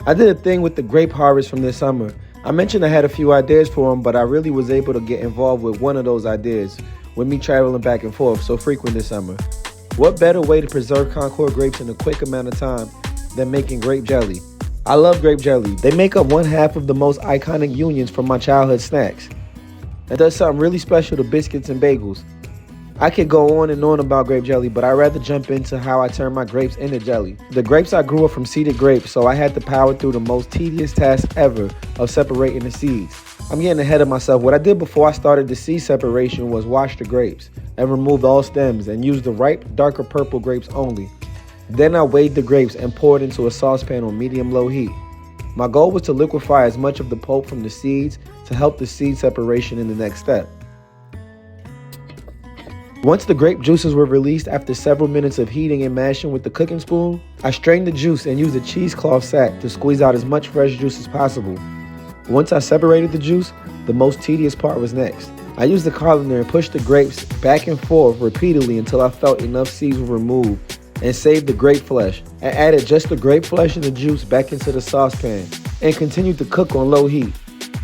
I did a thing with the grape harvest from this summer. I mentioned I had a few ideas for them, but I really was able to get involved with one of those ideas, with me traveling back and forth so frequent this summer. What better way to preserve Concord grapes in a quick amount of time than making grape jelly? I love grape jelly. They make up one half of the most iconic unions from my childhood snacks. It does something really special to biscuits and bagels. I could go on and on about grape jelly, but I'd rather jump into how I turn my grapes into jelly. The grapes I grew up from seeded grapes, so I had to power through the most tedious task ever of separating the seeds. I'm getting ahead of myself. What I did before I started the seed separation was wash the grapes and remove all stems and use the ripe, darker purple grapes only. Then I weighed the grapes and poured into a saucepan on medium-low heat. My goal was to liquefy as much of the pulp from the seeds to help the seed separation in the next step. Once the grape juices were released after several minutes of heating and mashing with the cooking spoon, I strained the juice and used a cheesecloth sack to squeeze out as much fresh juice as possible. Once I separated the juice, the most tedious part was next. I used the colander and pushed the grapes back and forth repeatedly until I felt enough seeds were removed and saved the grape flesh. I added just the grape flesh and the juice back into the saucepan and continued to cook on low heat.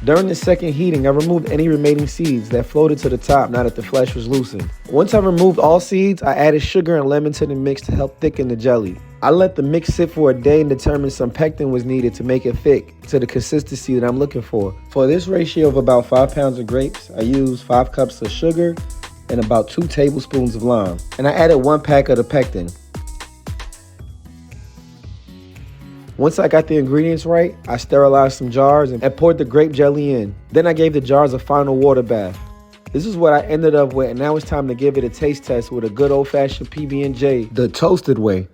During the second heating, I removed any remaining seeds that floated to the top now that the flesh was loosened. Once I removed all seeds, I added sugar and lemon to the mix to help thicken the jelly. I let the mix sit for a day and determined some pectin was needed to make it thick to the consistency that I'm looking for. For this ratio of about 5 pounds of grapes, I used 5 cups of sugar and about 2 tablespoons of lime. And I added 1 pack of the pectin. Once I got the ingredients right, I sterilized some jars and poured the grape jelly in. Then I gave the jars a final water bath. This is what I ended up with, and now it's time to give it a taste test with a good old-fashioned Pb&J, the toasted way.